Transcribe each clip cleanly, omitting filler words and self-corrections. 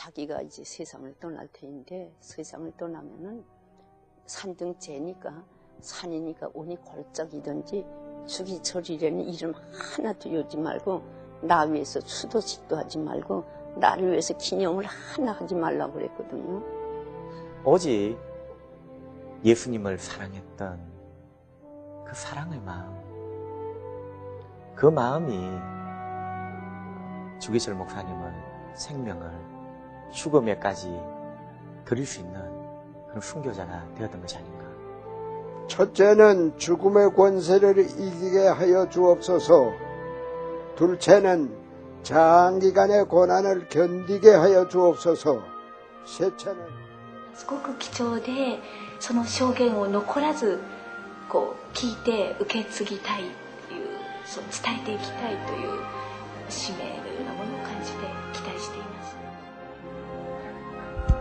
자기가 이제 세상을 떠날 터인데 세상을 떠나면은 산등제니까 산이니까 온이 골쩍이든지 주기철이라는 이름 하나도 여지 말고 나 위해서 수도식도 하지 말고 나를 위해서 기념을 하나 하지 말라고 그랬거든요. 오직 예수님을 사랑했던 그 사랑의 마음, 그 마음이 주기철 목사님은 생명을 죽음에까지 드릴 수 있는 그런 순교자가 되었던 것이 아닌가. 첫째는 죽음의 권세를 이기게 하여 주옵소서. 둘째는 장기간의 고난을 견디게 하여 주옵소서. 셋째는 すごく貴重で、その証言を残らずこう聞いて受け継ぎたいという、そう伝えていきたいという使命のようなものを感じて期待しています。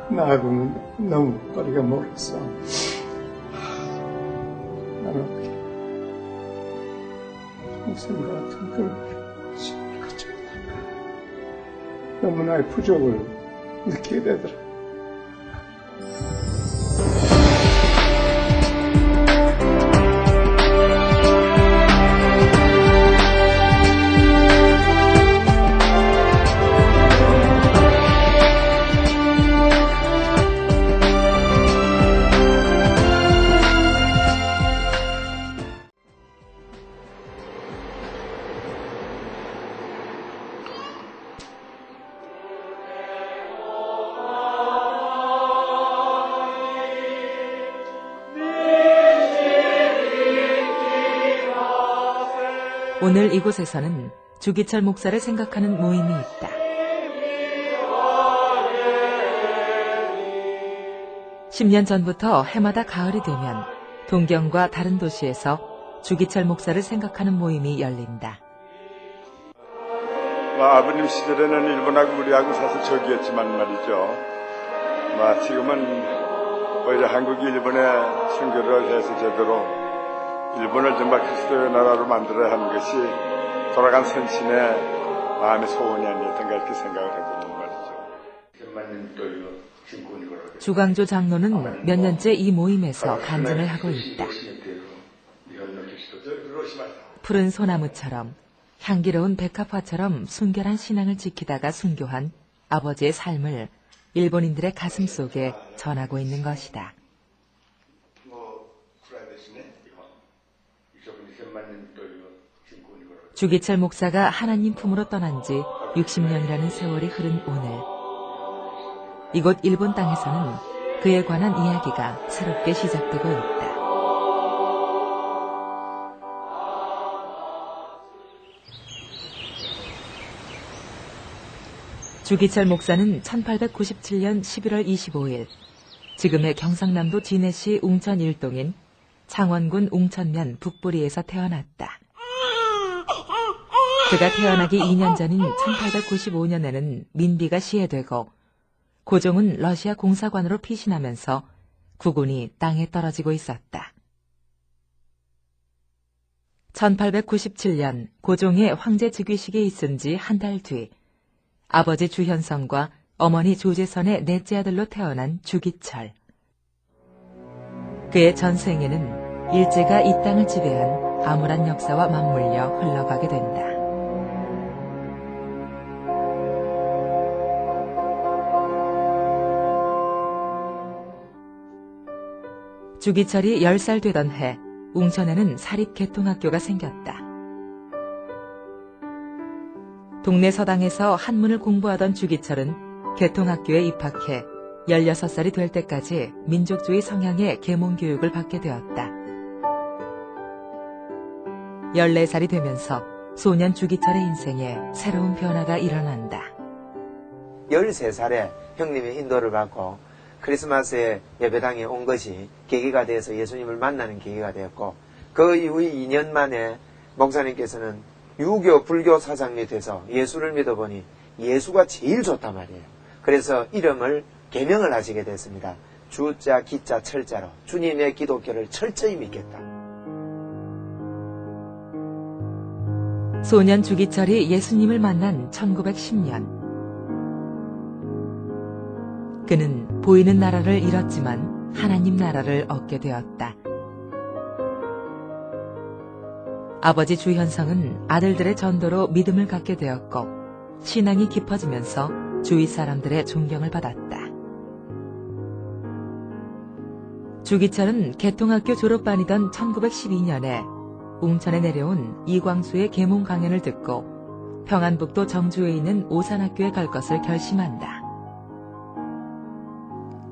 나하고는 너무 거리가 멀었어. 나는 목숨 같은 그 시간을 갖지 못한다. 너무 나의 부족을 느끼게 되더라. 오늘 이곳에서는 주기철 목사를 생각하는 모임이 있다. 10년 전부터 해마다 가을이 되면 동경과 다른 도시에서 주기철 목사를 생각하는 모임이 열린다. 아버님 시절에는 일본하고 우리하고 사실 적이었지만 말이죠. 지금은 오히려 한국이 일본에 선교를 해서 제대로 일본을 정말 그리스도의 나라로 만들어야 하는 것이 돌아간 선신의 마음의 소원이 아니었던가 이렇게 생각을 해보는 말이죠. 주강조 장로는 몇 년째 이 모임에서 간증을 하고 있다. 푸른 소나무처럼 향기로운 백합화처럼 순결한 신앙을 지키다가 순교한 아버지의 삶을 일본인들의 가슴 속에 전하고 있는 것이다. 주기철 목사가 하나님 품으로 떠난 지 60년이라는 세월이 흐른 오늘, 이곳 일본 땅에서는 그에 관한 이야기가 새롭게 시작되고 있다. 주기철 목사는 1897년 11월 25일 지금의 경상남도 진해시 웅천 일동인 창원군 웅천면 북부리에서 태어났다. 그가 태어나기 2년 전인 1895년에는 민비가 시해되고 고종은 러시아 공사관으로 피신하면서 국운이 땅에 떨어지고 있었다. 1897년 고종의 황제 즉위식이 있은 지 한 달 뒤 아버지 주현성과 어머니 조재선의 넷째 아들로 태어난 주기철. 그의 전생에는 일제가 이 땅을 지배한 암울한 역사와 맞물려 흘러가게 된다. 주기철이 10살 되던 해 웅천에는 사립개통학교가 생겼다. 동네 서당에서 한문을 공부하던 주기철은 개통학교에 입학해 16살이 될 때까지 민족주의 성향의 계몽교육을 받게 되었다. 14살이 되면서 소년 주기철의 인생에 새로운 변화가 일어난다. 13살에 형님의 인도를 받고 크리스마스에 예배당에 온 것이 계기가 돼서 예수님을 만나는 계기가 되었고, 그 이후에 2년 만에 목사님께서는 유교 불교 사장이 돼서 예수를 믿어보니 예수가 제일 좋단 말이에요. 그래서 이름을 개명을 하시게 됐습니다. 주자 기자 철자로 주님의 기독교를 철저히 믿겠다. 소년 주기철이 예수님을 만난 1910년 그는 보이는 나라를 잃었지만 하나님 나라를 얻게 되었다. 아버지 주현성은 아들들의 전도로 믿음을 갖게 되었고 신앙이 깊어지면서 주위 사람들의 존경을 받았다. 주기철은 개통학교 졸업반이던 1912년에 웅천에 내려온 이광수의 계몽 강연을 듣고 평안북도 정주에 있는 오산학교에 갈 것을 결심한다.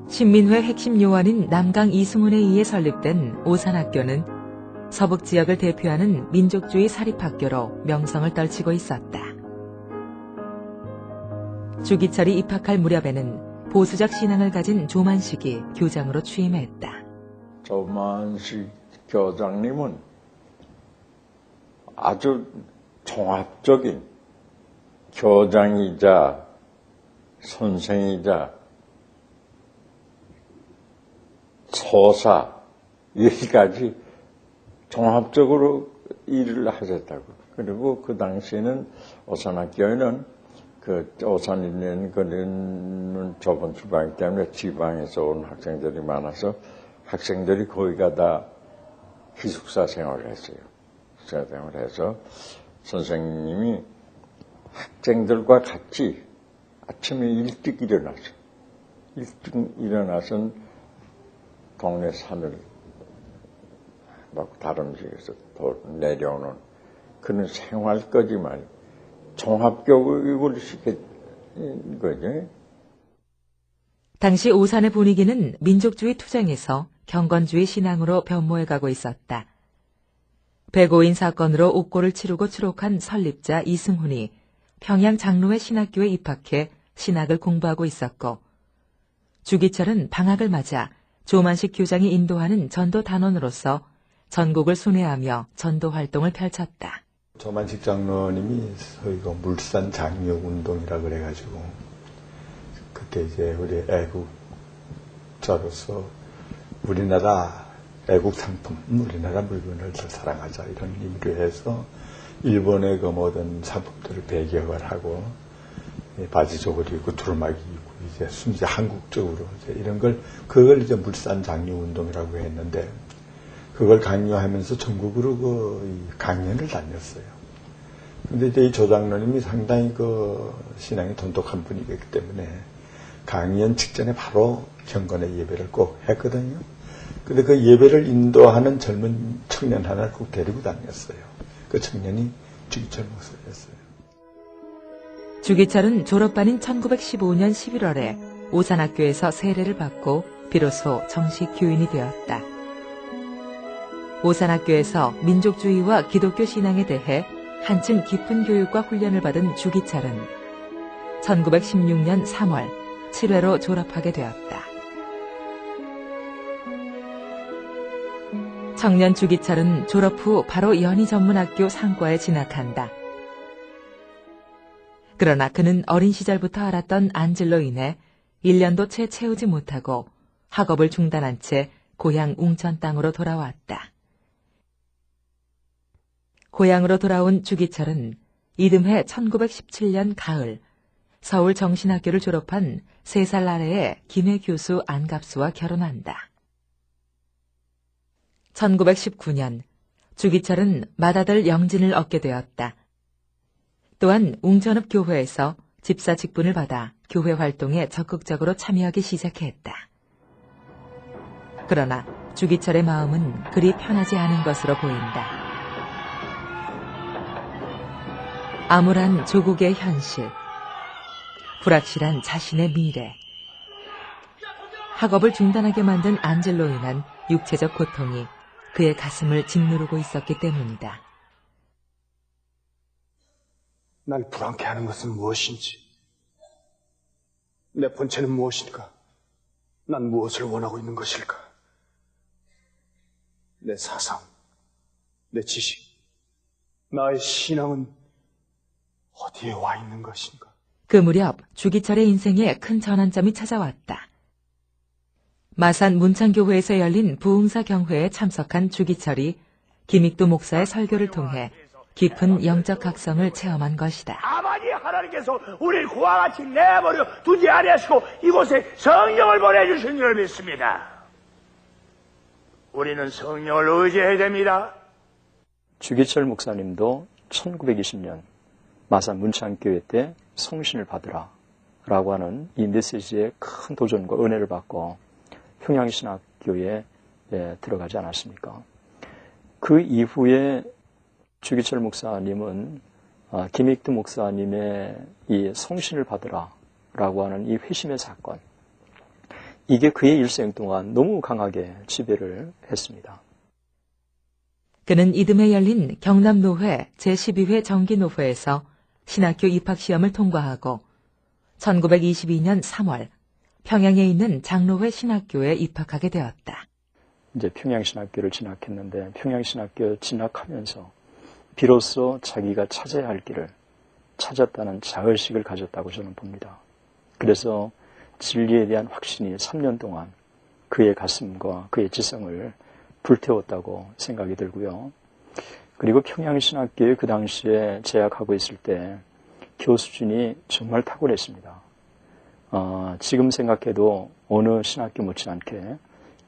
신민회 핵심 요원인 남강 이승훈에 의해 설립된 오산학교는 서북 지역을 대표하는 민족주의 사립학교로 명성을 떨치고 있었다. 주기철이 입학할 무렵에는 보수적 신앙을 가진 조만식이 교장으로 취임했다. 조만식 교장님은 아주 종합적인 교장이자 선생이자 소사 여기까지 종합적으로 일을 하셨다고. 그리고 그 당시에는 오산학교에는 그 오산에 있는 그는 좁은 주방이기 때문에 지방에서 온 학생들이 많아서 학생들이 거기가 다 기숙사 생활을 했어요. 기숙사 생활을 해서 선생님이 학생들과 같이 아침에 일찍 일어나서 동네 산을 막 다름쥐에서 내려오는 그런 생활까지만 종합교육을 시킨 거죠. 당시 오산의 분위기는 민족주의 투쟁에서 경건주의 신앙으로 변모해가고 있었다. 백오인 사건으로 옥고를 치르고 추록한 설립자 이승훈이 평양 장로회 신학교에 입학해 신학을 공부하고 있었고, 주기철은 방학을 맞아 조만식 교장이 인도하는 전도 단원으로서 전국을 순회하며 전도 활동을 펼쳤다. 조만식 장로님이 저희가 물산 장려 운동이라 그래가지고 그때 이제 우리 애국자로서 우리나라 애국 상품, 우리나라 물건을 더 사랑하자 이런 의미로 해서 일본의 그 모든 상품들을 배격을 하고 바지저고리 입고 두루마기 입고 이제 순수 한국적으로 이제 이런 그걸 이제 물산 장려 운동이라고 했는데 그걸 강요하면서 전국으로 그 강연을 다녔어요. 근데 이제 이 조장로님이 상당히 그 신앙이 돈독한 분이기 때문에 강연 직전에 바로 경건의 예배를 꼭 했거든요. 근데 그 예배를 인도하는 젊은 청년 하나를 꼭 데리고 다녔어요. 그 청년이 주기철 목사였어요. 주기철은 졸업반인 1915년 11월에 오산학교에서 세례를 받고 비로소 정식 교인이 되었다. 오산학교에서 민족주의와 기독교 신앙에 대해 한층 깊은 교육과 훈련을 받은 주기철은 1916년 3월 7회로 졸업하게 되었다. 청년 주기철은 졸업 후 바로 연희전문학교 상과에 진학한다. 그러나 그는 어린 시절부터 앓았던 안질로 인해 1년도 채 채우지 못하고 학업을 중단한 채 고향 웅천 땅으로 돌아왔다. 고향으로 돌아온 주기철은 이듬해 1917년 가을 서울 정신학교를 졸업한 3살 아래의 김해 교수 안갑수와 결혼한다. 1919년 주기철은 맏아들 영진을 얻게 되었다. 또한 웅천읍 교회에서 집사 직분을 받아 교회 활동에 적극적으로 참여하기 시작했다. 그러나 주기철의 마음은 그리 편하지 않은 것으로 보인다. 암울한 조국의 현실, 불확실한 자신의 미래, 학업을 중단하게 만든 안질로 인한 육체적 고통이 그의 가슴을 짓누르고 있었기 때문이다. 날 불안케 하는 것은 무엇인지, 내 본체는 무엇인가, 난 무엇을 원하고 있는 것일까, 내 사상, 내 지식, 나의 신앙은 어디에 와 있는 것인가. 그 무렵 주기철의 인생에 큰 전환점이 찾아왔다. 마산 문창교회에서 열린 부흥사 경회에 참석한 주기철이 김익도 목사의 설교를 통해 깊은 영적 각성을 체험한 것이다. 아버지 하나님께서 우리를 그와 같이 내버려 두지 아니하시고 이곳에 성령을 보내주신 줄 믿습니다. 우리는 성령을 의지해야 됩니다. 주기철 목사님도 1920년 마산 문창교회 때 성신을 받으라 라고 하는 이 메시지에 큰 도전과 은혜를 받고 평양신학교에 들어가지 않았습니까? 그 이후에 주기철 목사님은 김익두 목사님의 이 성신을 받으라 라고 하는 이 회심의 사건, 이게 그의 일생 동안 너무 강하게 지배를 했습니다. 그는 이듬해 열린 경남노회 제12회 정기노회에서 신학교 입학시험을 통과하고 1922년 3월 평양에 있는 장로회 신학교에 입학하게 되었다. 이제 평양신학교를 진학했는데 평양신학교 진학하면서 비로소 자기가 찾아야 할 길을 찾았다는 자의식을 가졌다고 저는 봅니다. 그래서 진리에 대한 확신이 3년 동안 그의 가슴과 그의 지성을 불태웠다고 생각이 들고요. 그리고 평양신학교에 그 당시에 재학하고 있을 때 교수진이 정말 탁월했습니다. 지금 생각해도 어느 신학교 못지않게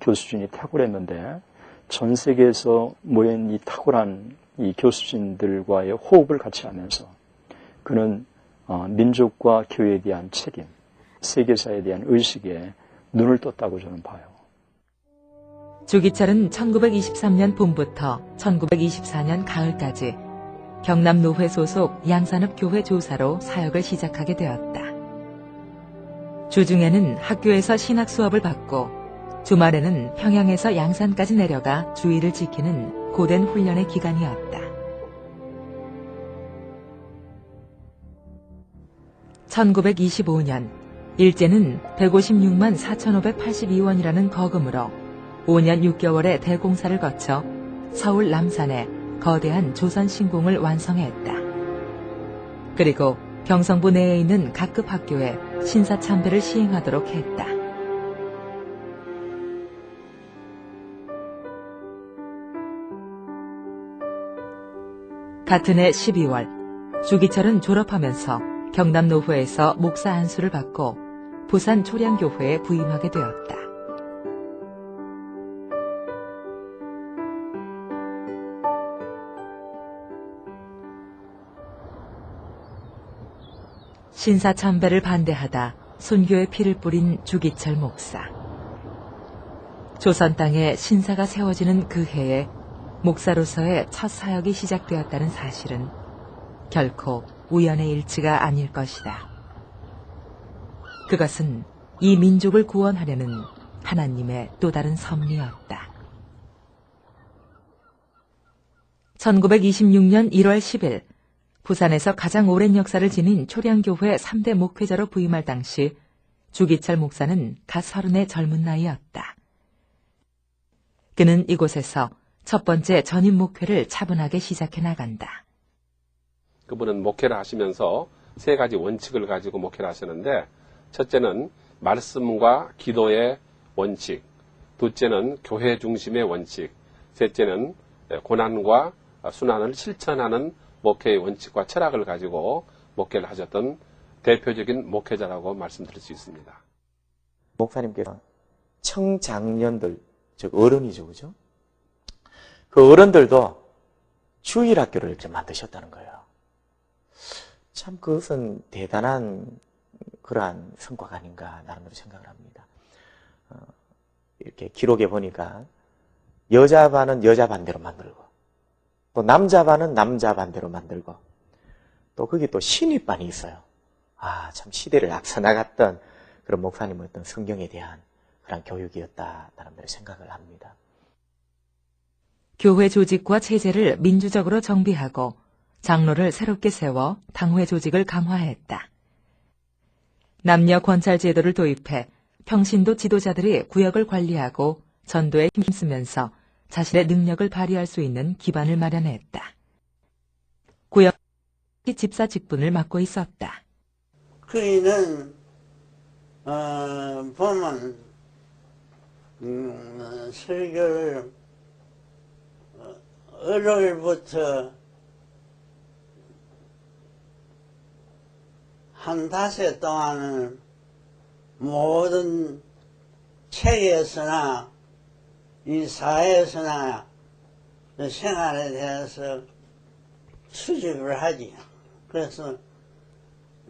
교수진이 탁월했는데 전 세계에서 모인 이 탁월한 이 교수진들과의 호흡을 같이 하면서 그는 민족과 교회에 대한 책임, 세계사에 대한 의식에 눈을 떴다고 저는 봐요. 주기철은 1923년 봄부터 1924년 가을까지 경남노회 소속 양산읍교회 조사로 사역을 시작하게 되었다. 주중에는 학교에서 신학 수업을 받고 주말에는 평양에서 양산까지 내려가 주의를 지키는 고된 훈련의 기간이었다. 1925년 일제는 156만 4,582원이라는 거금으로 5년 6개월의 대공사를 거쳐 서울 남산에 거대한 조선신궁을 완성했다. 그리고 경성부 내에 있는 각급 학교에 신사참배를 시행하도록 했다. 같은 해 12월 주기철은 졸업하면서 경남노회에서 목사 안수를 받고 부산 초량교회에 부임하게 되었다. 신사참배를 반대하다 순교의 피를 뿌린 주기철 목사. 조선 땅에 신사가 세워지는 그 해에 목사로서의 첫 사역이 시작되었다는 사실은 결코 우연의 일치가 아닐 것이다. 그것은 이 민족을 구원하려는 하나님의 또 다른 섭리였다. 1926년 1월 10일 부산에서 가장 오랜 역사를 지닌 초량교회 3대 목회자로 부임할 당시 주기철 목사는 갓 30의 젊은 나이였다. 그는 이곳에서 첫 번째 전임 목회를 차분하게 시작해 나간다. 그분은 목회를 하시면서 세 가지 원칙을 가지고 목회를 하시는데, 첫째는 말씀과 기도의 원칙, 둘째는 교회 중심의 원칙, 셋째는 고난과 순환을 실천하는 목회의 원칙과 철학을 가지고 목회를 하셨던 대표적인 목회자라고 말씀드릴 수 있습니다. 목사님께서 청장년들, 즉 어른이죠, 그죠? 그 어른들도 주일학교를 이렇게 만드셨다는 거예요. 참 그것은 대단한 그러한 성과가 아닌가 나름대로 생각을 합니다. 이렇게 기록에 보니까 여자 반은 여자 반대로 만들고 또 남자 반은 남자 반대로 만들고 또 거기 또 신입반이 있어요. 참 시대를 앞서 나갔던 그런 목사님의 어떤 성경에 대한 그런 교육이었다 나름대로 생각을 합니다. 교회 조직과 체제를 민주적으로 정비하고 장로를 새롭게 세워 당회 조직을 강화했다. 남녀 권찰 제도를 도입해 평신도 지도자들이 구역을 관리하고 전도에 힘쓰면서 자신의 능력을 발휘할 수 있는 기반을 마련했다. 구역 집사 직분을 맡고 있었다. 그이는 보면 설교를 월요일부터 한 닷새 동안은 모든 책에서나 이 사회에서나 생활에 대해서 수집을 하지. 그래서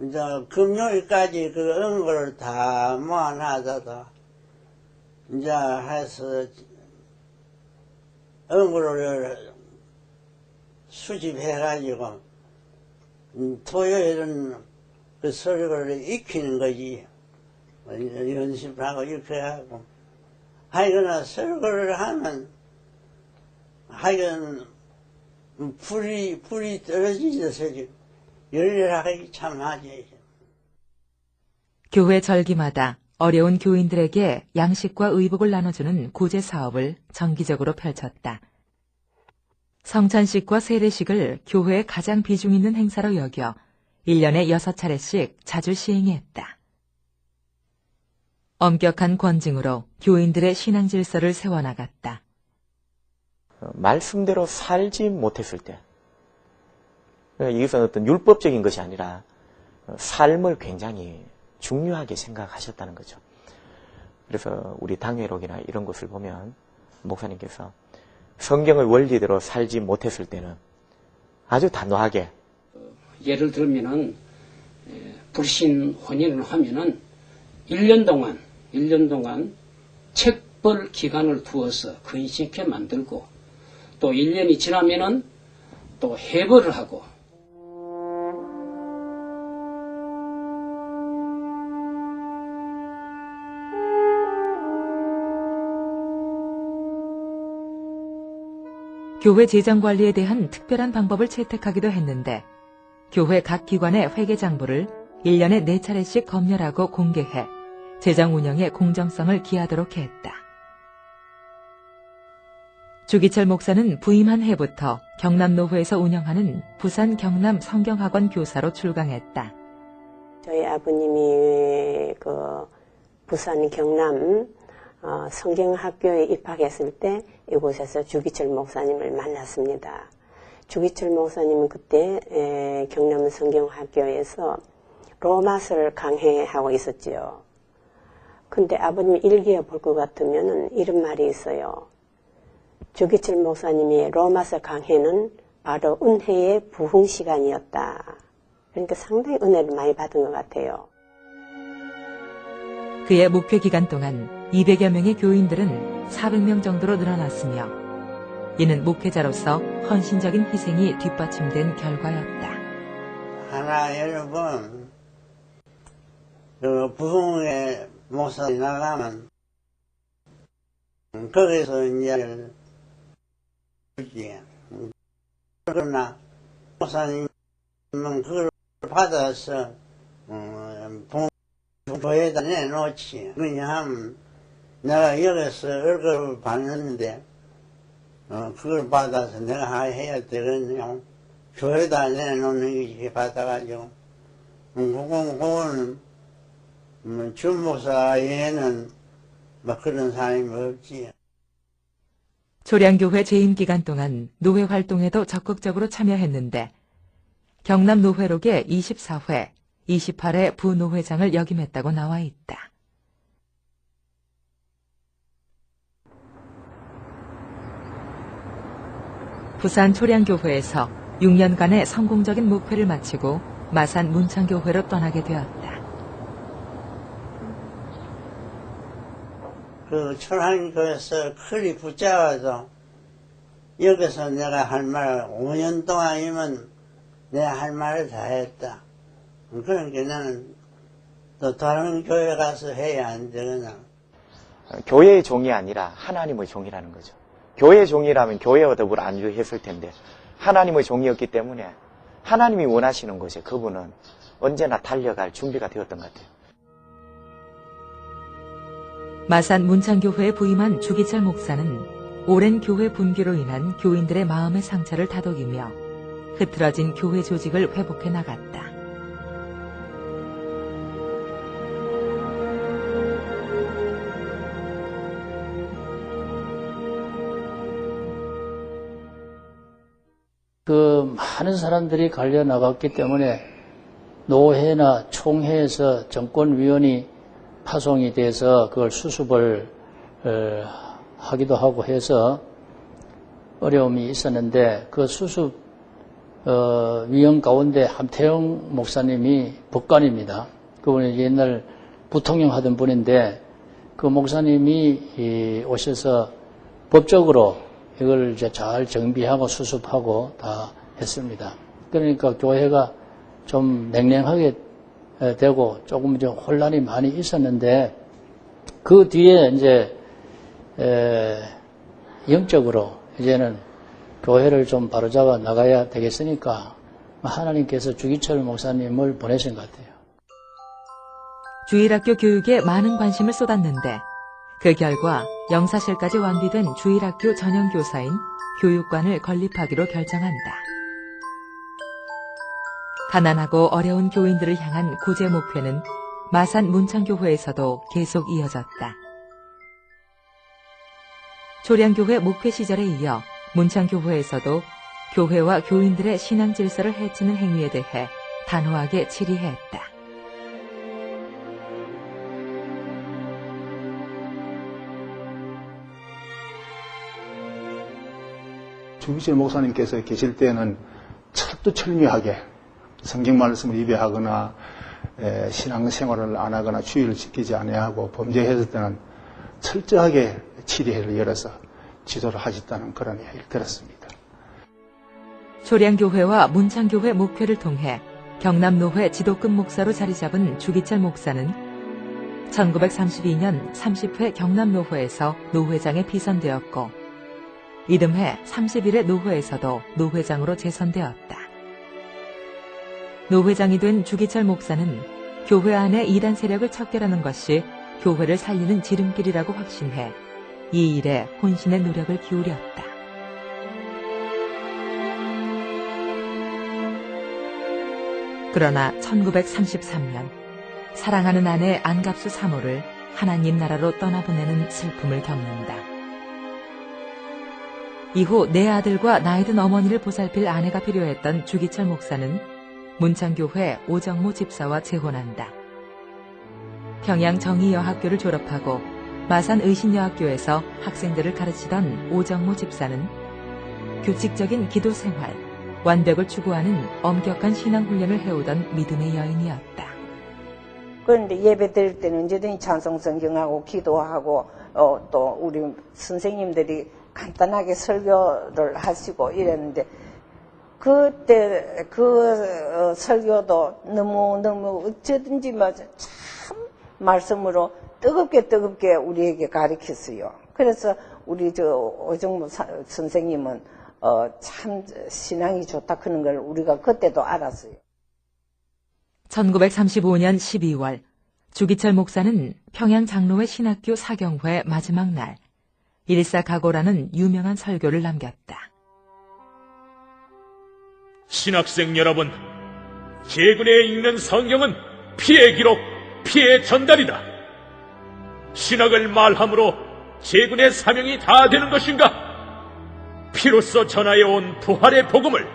이제 금요일까지 그 언급을 다 모아놔다가 이제 해서 언급을 수집해가지고 토요일은 그 서류를 익히는 거지. 연습을 하고 이렇게 하고 하여간 서류를 하면 하여간 불이 떨어지셔서 열일하기 참 하지. 교회 절기마다 어려운 교인들에게 양식과 의복을 나눠주는 구제 사업을 정기적으로 펼쳤다. 성찬식과 세례식을 교회의 가장 비중 있는 행사로 여겨 1년에 6차례씩 자주 시행했다. 엄격한 권징으로 교인들의 신앙 질서를 세워나갔다. 말씀대로 살지 못했을 때, 이것은 어떤 율법적인 것이 아니라 삶을 굉장히 중요하게 생각하셨다는 거죠. 그래서 우리 당회록이나 이런 것을 보면 목사님께서 성경의 원리대로 살지 못했을 때는 아주 단호하게, 예를 들면은 불신 혼인을 하면은 1년 동안 책벌 기간을 두어서 근신케 만들고, 또 1년이 지나면은 또 해벌을 하고, 교회 재정 관리에 대한 특별한 방법을 채택하기도 했는데, 교회 각 기관의 회계장부를 1년에 4차례씩 검열하고 공개해 재정 운영의 공정성을 기하도록 했다. 주기철 목사는 부임한 해부터 경남노회에서 운영하는 부산 경남 성경학원 교사로 출강했다. 저희 아버님이 부산 경남 성경학교에 입학했을 때 이곳에서 주기철 목사님을 만났습니다. 주기철 목사님은 그때 경남 성경학교에서 로마서를 강해하고 있었지요. 근데 아버님이 일기에 볼 것 같으면 이런 말이 있어요. 주기철 목사님이 로마서 강해는 바로 은혜의 부흥 시간이었다. 그러니까 상당히 은혜를 많이 받은 것 같아요. 그의 목회 기간 동안 200여 명의 교인들은 400명 정도로 늘어났으며, 이는 목회자로서 헌신적인 희생이 뒷받침된 결과였다. 하나 여러분, 부흥회 목사에 나가면 거기서 이제 주지. 그러나 목사님은 그걸 받아서 교회에다 내놓지. 그냥 내가 여기서 얼굴을 받는데 그걸 받아서 내가 해야 되거든요. 교회에다 내놓는 게 받아가지고 그거는 주목사 외에는 그런 사람이 없지. 초량교회 재임 기간 동안 노회 활동에도 적극적으로 참여했는데, 경남 노회록에 24회, 28회 부노회장을 역임했다고 나와 있다. 부산 초량교회에서 6년간의 성공적인 목회를 마치고 마산 문창교회로 떠나게 되었다. 그 초량교회에서 클이 붙잡아서 여기서 내가 할 말 5년 동안이면 내가 할 말을 다 했다. 그러니까 나는 또 다른 교회 가서 해야 안 되거나. 교회의 종이 아니라 하나님의 종이라는 거죠. 교회의 종이라면 교회와 더불어 안주했을 텐데, 하나님의 종이었기 때문에 하나님이 원하시는 곳에 그분은 언제나 달려갈 준비가 되었던 것 같아요. 마산 문창교회에 부임한 주기철 목사는 오랜 교회 분기로 인한 교인들의 마음의 상처를 다독이며 흐트러진 교회 조직을 회복해 나갔다. 많은 사람들이 갈려 나갔기 때문에 노회나 총회에서 정권위원이 파송이 돼서 그걸 수습을 하기도 하고 해서 어려움이 있었는데 그 수습 위원 가운데 함태영 목사님이 법관입니다. 그분이 옛날 부통령 하던 분인데 그 목사님이 오셔서 법적으로 이걸 이제 잘 정비하고 수습하고 다 했습니다. 그러니까 교회가 좀 냉랭하게 되고 조금 좀 혼란이 많이 있었는데 그 뒤에 이제 영적으로 이제는 교회를 좀 바로잡아 나가야 되겠으니까 하나님께서 주기철 목사님을 보내신 것 같아요. 주일학교 교육에 많은 관심을 쏟았는데 그 결과 영사실까지 완비된 주일학교 전형교사인 교육관을 건립하기로 결정한다. 가난하고 어려운 교인들을 향한 구제 목회는 마산 문창교회에서도 계속 이어졌다. 초량교회 목회 시절에 이어 문창교회에서도 교회와 교인들의 신앙 질서를 해치는 행위에 대해 단호하게 질의했다. 주기철 목사님께서 계실 때는 철두철미하게 성경 말씀을 입에하거나 신앙생활을 안 하거나 주의를 지키지 아니하고 범죄했을 때는 철저하게 치리회를 열어서 지도를 하셨다는 그런 이야기를 들었습니다. 초량교회와 문창교회 목회를 통해 경남노회 지도급 목사로 자리 잡은 주기철 목사는 1932년 30회 경남노회에서 노회장에 비선되었고 이듬해 31회 노회에서도 노회장으로 재선되었다. 노회장이 된 주기철 목사는 교회 안에 이단 세력을 척결하는 것이 교회를 살리는 지름길이라고 확신해 이 일에 혼신의 노력을 기울였다. 그러나 1933년 사랑하는 아내 안갑수 사모를 하나님 나라로 떠나보내는 슬픔을 겪는다. 이후 내 아들과 나이 든 어머니를 보살필 아내가 필요했던 주기철 목사는 문창교회 오정모 집사와 재혼한다. 평양 정의여학교를 졸업하고 마산 의신여학교에서 학생들을 가르치던 오정모 집사는 규칙적인 기도 생활, 완벽을 추구하는 엄격한 신앙 훈련을 해오던 믿음의 여인이었다. 그런데 예배 드릴 때는 언제든지 찬송 성경하고 기도하고 또 우리 선생님들이 간단하게 설교를 하시고 이랬는데 그때 그 설교도 너무 어쩌든지 참 말씀으로 뜨겁게 우리에게 가르쳤어요. 그래서 우리 오정무 선생님은 참 신앙이 좋다 그런 걸 우리가 그때도 알았어요. 1935년 12월 주기철 목사는 평양 장로회 신학교 사경회 마지막 날 일사각오라는 유명한 설교를 남겼다. 신학생 여러분, 제군에 읽는 성경은 피의 기록, 피의 전달이다. 신학을 말함으로 제군의 사명이 다 되는 것인가? 피로써 전하여온 부활의 복음을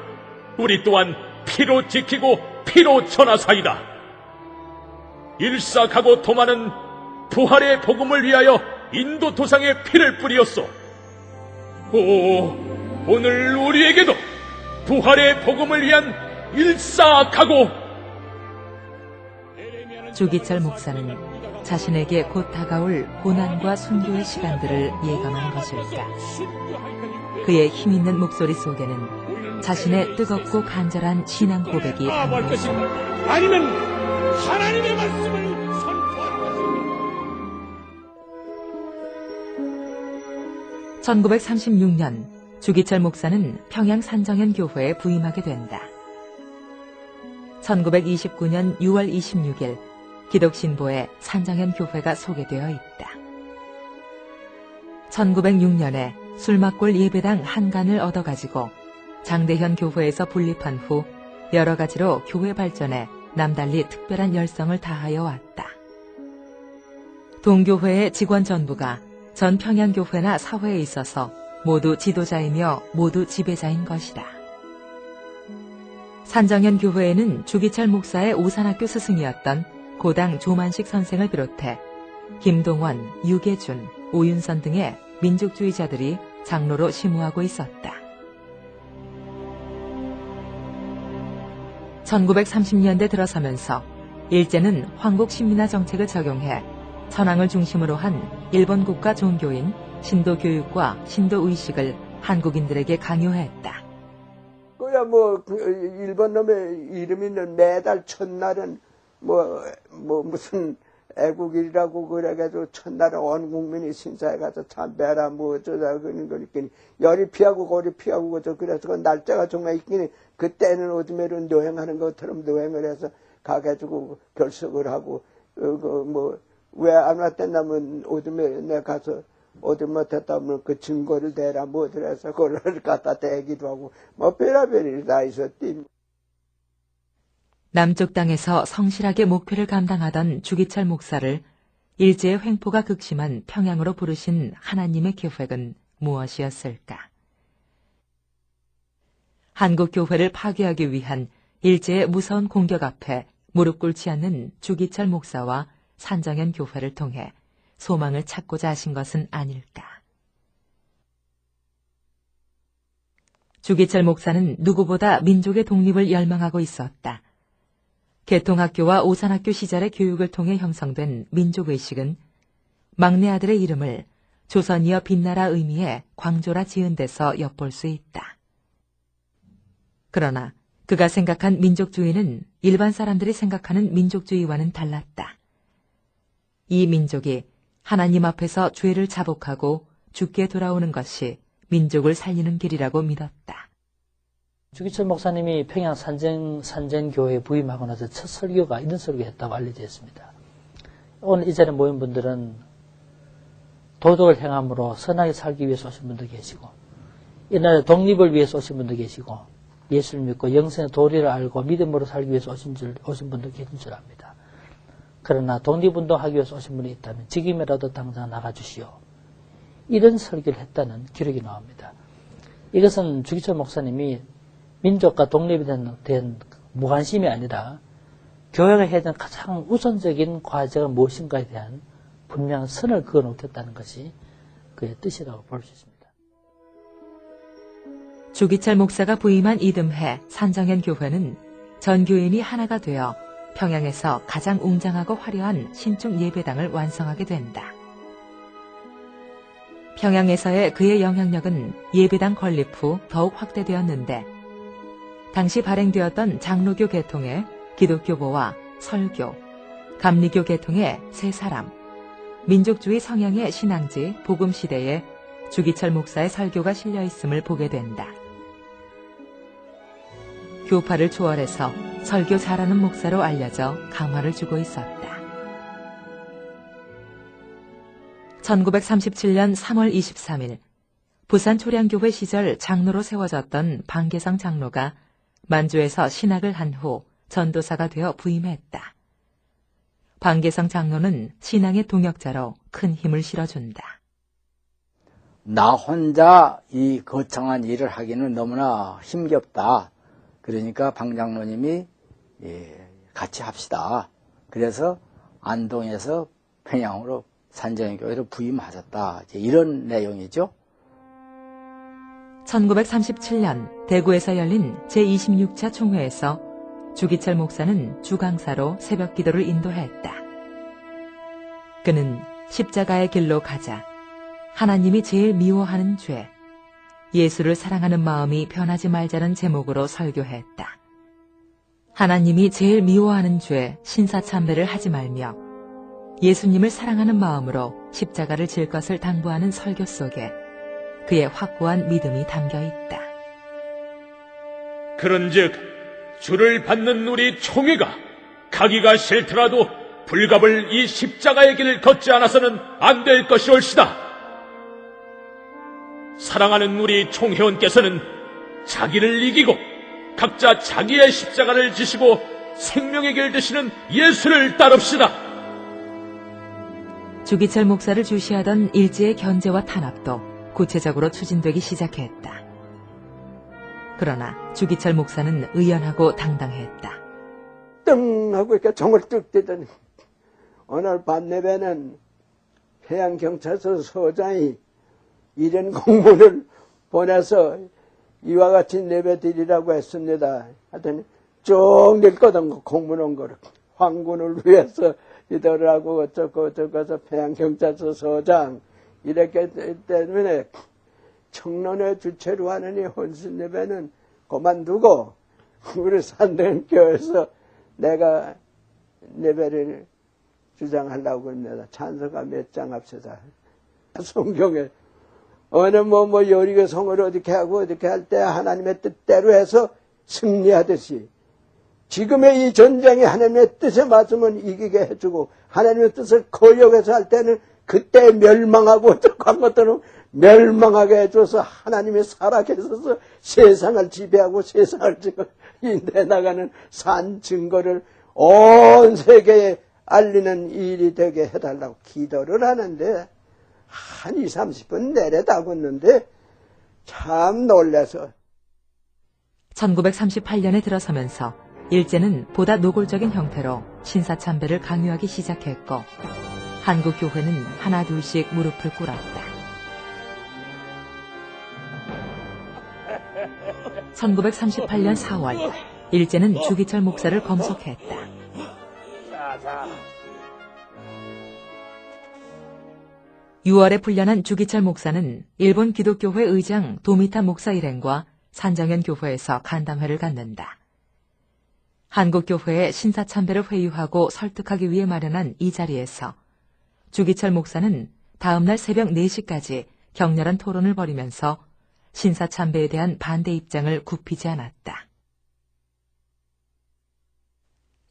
우리 또한 피로 지키고 피로 전하사이다. 일사각오 도마는 부활의 복음을 위하여 인도 도상에 피를 뿌리었소. 오늘 우리에게도 부활의 복음을 위한 일사각오. 주기철 목사는 자신에게 곧 다가올 고난과 순교의 시간들을 예감한 것일까. 그의 힘있는 목소리 속에는 자신의 뜨겁고 간절한 신앙 고백이 담겨있습니다. 아니면 하나님의 말씀을 선포하는 것입니다. 1936년 주기철 목사는 평양 산정현 교회에 부임하게 된다. 1929년 6월 26일 기독신보에 산정현 교회가 소개되어 있다. 1906년에 술막골 예배당 한간을 얻어가지고 장대현 교회에서 분립한 후 여러 가지로 교회 발전에 남달리 특별한 열성을 다하여 왔다. 동교회의 직원 전부가 전 평양교회나 사회에 있어서 모두 지도자이며 모두 지배자인 것이다. 산정현 교회에는 주기철 목사의 오산학교 스승이었던 고당 조만식 선생을 비롯해 김동원, 유계준, 오윤선 등의 민족주의자들이 장로로 심우하고 있었다. 1930년대 들어서면서 일제는 황국 신민화 정책을 적용해 천황을 중심으로 한 일본 국가 종교인 신도교육과 신도의식을 한국인들에게 강요했다. 그야 일본 놈의 이름이 있는 매달 첫날은 무슨 애국일이라고 그래가지고 첫날은 온 국민이 신사에 가서 참배하라 어쩌자 그런 거니까 열이 피하고 고리 피하고 그래서 그 날짜가 정말 있긴 그때는 어둠에는 노행하는 것처럼 노행을 해서 가가지고 결석을 하고 왜 안 왔댔냐면 어둠에 내가 가서 어디 못했다면 그 증거를 대라 어디라서 그걸 갖다 대기도 하고 별의별이 다 있었지. 남쪽 땅에서 성실하게 목회를 감당하던 주기철 목사를 일제의 횡포가 극심한 평양으로 부르신 하나님의 계획은 무엇이었을까? 한국 교회를 파괴하기 위한 일제의 무서운 공격 앞에 무릎 꿇지 않는 주기철 목사와 산정현 교회를 통해 소망을 찾고자 하신 것은 아닐까? 주기철 목사는 누구보다 민족의 독립을 열망하고 있었다. 개통학교와 오산학교 시절의 교육을 통해 형성된 민족의식은 막내 아들의 이름을 조선이여 빛나라 의미의 광조라 지은 데서 엿볼 수 있다. 그러나 그가 생각한 민족주의는 일반 사람들이 생각하는 민족주의와는 달랐다. 이 민족이 하나님 앞에서 죄를 자복하고 죽게 돌아오는 것이 민족을 살리는 길이라고 믿었다. 주기철 목사님이 평양 산전교회에 부임하고 나서 첫 설교가 이런 설교했다고 알려져 있습니다. 오늘 이 자리에 모인 분들은 도덕을 행함으로 선하게 살기 위해서 오신 분도 계시고 이 나라의 독립을 위해서 오신 분도 계시고 예수를 믿고 영생의 도리를 알고 믿음으로 살기 위해서 오신 분도 계신 줄 압니다. 그러나 독립운동하기 위해서 오신 분이 있다면 지금이라도 당장 나가주시오. 이런 설교를 했다는 기록이 나옵니다. 이것은 주기철 목사님이 민족과 독립에 대한 무관심이 아니라 교회가 해야 되는 가장 우선적인 과제가 무엇인가에 대한 분명한 선을 그어놓겠다는 것이 그의 뜻이라고 볼 수 있습니다. 주기철 목사가 부임한 이듬해 산정현 교회는 전 교인이 하나가 되어 평양에서 가장 웅장하고 화려한 신축 예배당을 완성하게 된다. 평양에서의 그의 영향력은 예배당 건립 후 더욱 확대되었는데 당시 발행되었던 장로교 계통의 기독교보와 설교, 감리교 계통의 세 사람, 민족주의 성향의 신앙지 복음시대에 주기철 목사의 설교가 실려 있음을 보게 된다. 교파를 초월해서 설교 잘하는 목사로 알려져 감화를 주고 있었다. 1937년 3월 23일 부산 초량교회 시절 장로로 세워졌던 방계성 장로가 만주에서 신학을 한 후 전도사가 되어 부임했다. 방계성 장로는 신앙의 동역자로 큰 힘을 실어준다. 나 혼자 이 거창한 일을 하기는 너무나 힘겹다. 그러니까 방 장로님이 같이 합시다. 그래서 안동에서 평양으로 산정교회로 부임하셨다. 이런 내용이죠. 1937년 대구에서 열린 제26차 총회에서 주기철 목사는 주강사로 새벽 기도를 인도했다. 그는 십자가의 길로 가자, 하나님이 제일 미워하는 죄, 예수를 사랑하는 마음이 변하지 말자는 제목으로 설교했다. 하나님이 제일 미워하는 죄, 신사참배를 하지 말며 예수님을 사랑하는 마음으로 십자가를 질 것을 당부하는 설교 속에 그의 확고한 믿음이 담겨 있다. 그런즉 주를 받는 우리 총회가 가기가 싫더라도 불갑을 이 십자가의 길을 걷지 않아서는 안 될 것이 옳시다. 사랑하는 우리 총회원께서는 자기를 이기고 각자 자기의 십자가를 지시고 생명의 길 되시는 예수를 따릅시다. 주기철 목사를 주시하던 일제의 견제와 탄압도 구체적으로 추진되기 시작했다. 그러나 주기철 목사는 의연하고 당당했다. 뜬 하고 이렇게 종을 뚝 떼더니 오늘 밤 예배는 해양경찰서 서장이 이런 공문을 보내서 이와 같이 예배 드리라고 했습니다. 하더니 쭉 읽거든 공문 온 거를. 황군을 위해서 이더라고 어쩌고 저쩌고 해양경찰서 서장 이렇게 때문에 청년회 주체로 하는 이 혼신 예배는 그만두고 우리 산등교에서 내가 예배를 주장하려고 합니다. 찬서가 몇 장 합시다. 성경에 어느 요리가 성을 어떻게 하고 어떻게 할 때 하나님의 뜻대로 해서 승리하듯이 지금의 이 전쟁이 하나님의 뜻에 맞으면 이기게 해주고 하나님의 뜻을 거역해서 할 때는 그때 멸망하고 어떡한 것들은 멸망하게 해줘서 하나님이 살아계셔서 세상을 지배하고 세상을 지금 내나가는 산 증거를 온 세계에 알리는 일이 되게 해달라고 기도를 하는데 한 20, 30분 내려다고 있는데 참 놀라서 1938년에 들어서면서 일제는 보다 노골적인 형태로 신사참배를 강요하기 시작했고 한국 교회는 하나둘씩 무릎을 꿇었다. 1938년 4월 일제는 주기철 목사를 검속했다. 6월에 풀려난 주기철 목사는 일본 기독교회 의장 도미타 목사 일행과 산정현 교회에서 간담회를 갖는다. 한국 교회의 신사참배를 회유하고 설득하기 위해 마련한 이 자리에서 주기철 목사는 다음날 새벽 4시까지 격렬한 토론을 벌이면서 신사참배에 대한 반대 입장을 굽히지 않았다.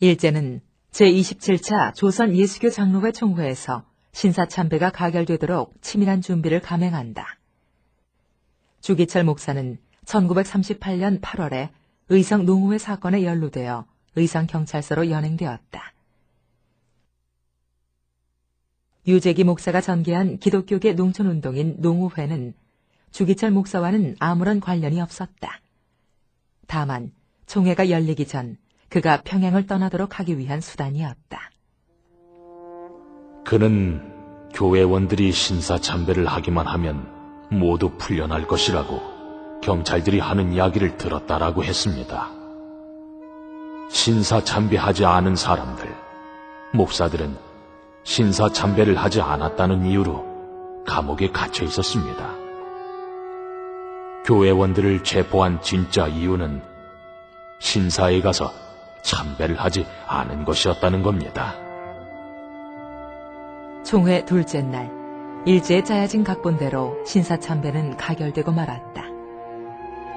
일제는 제27차 조선 예수교 장로회 총회에서 신사참배가 가결되도록 치밀한 준비를 감행한다. 주기철 목사는 1938년 8월에 의성 농우회 사건에 연루되어 의성경찰서로 연행되었다. 유재기 목사가 전개한 기독교계 농촌운동인 농우회는 주기철 목사와는 아무런 관련이 없었다. 다만 총회가 열리기 전 그가 평양을 떠나도록 하기 위한 수단이었다. 그는 교회원들이 신사참배를 하기만 하면 모두 풀려날 것이라고 경찰들이 하는 이야기를 들었다라고 했습니다. 신사참배하지 않은 사람들, 목사들은 신사참배를 하지 않았다는 이유로 감옥에 갇혀 있었습니다. 교회원들을 체포한 진짜 이유는 신사에 가서 참배를 하지 않은 것이었다는 겁니다. 총회 둘째 날, 일제에 짜여진 각본대로 신사참배는 가결되고 말았다.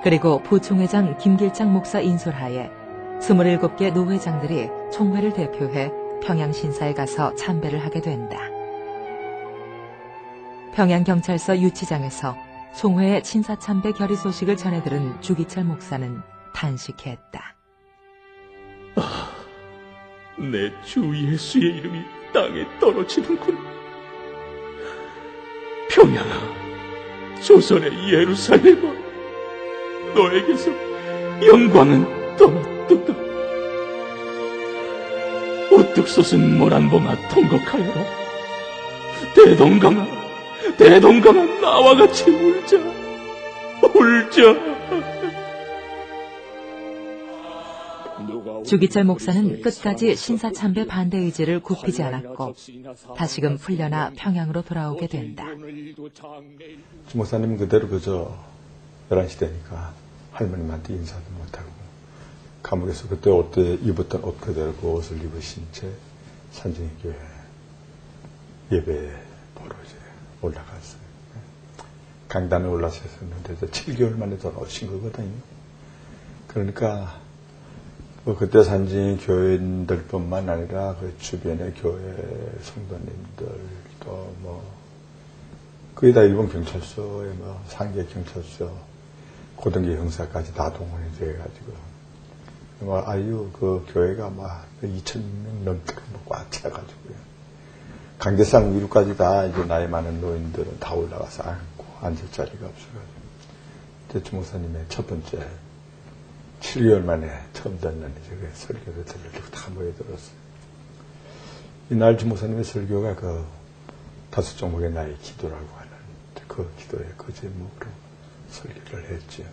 그리고 부총회장 김길장 목사 인솔하에 27개 노회장들이 총회를 대표해 평양신사에 가서 참배를 하게 된다. 평양경찰서 유치장에서 총회의 신사참배 결의 소식을 전해들은 주기철 목사는 탄식했다. 내 주 예수의 이름이 땅에 떨어지는군. 평양아, 조선의 예루살렘아, 너에게서 영광은 떠났도다. 우뚝 솟은 모란봉아 통곡하여라. 대동강아 나와 같이 울자. 주기철 목사는 끝까지 신사참배 반대 의지를 굽히지 않았고 다시금 풀려나 평양으로 돌아오게 된다. 주 목사님 그대로 그저 11시 되니까 할머님한테 인사도 못하고 감옥에서 그때 입었던 옷 그대로 그 옷을 입으신 채 산정교회 예배 보러 이제 올라갔어요. 강단에 올라섰는데 7개월 만에 돌아오신 거거든요. 그러니까 그때 산증 교인들뿐만 아니라 그 주변의 교회 성도님들 또 거의 다 일본 경찰서에 상계 경찰서 고등계 형사까지 다 동원이 돼가지고 아유 그 교회가 2,000명 넘도록 꽉 차가지고요. 강대상 위로까지 다 이제 나이 많은 노인들은 다 올라가서 앉고 앉을 자리가 없어가지고 주 목사님의 첫 번째 7개월 만에 처음 듣는 그 설교를 들으려고 다 모여들었어요. 이날 주목사님의 설교가 그 5종목의 나의 기도라고 하는 그 기도의 그 제목으로 설교를 했죠.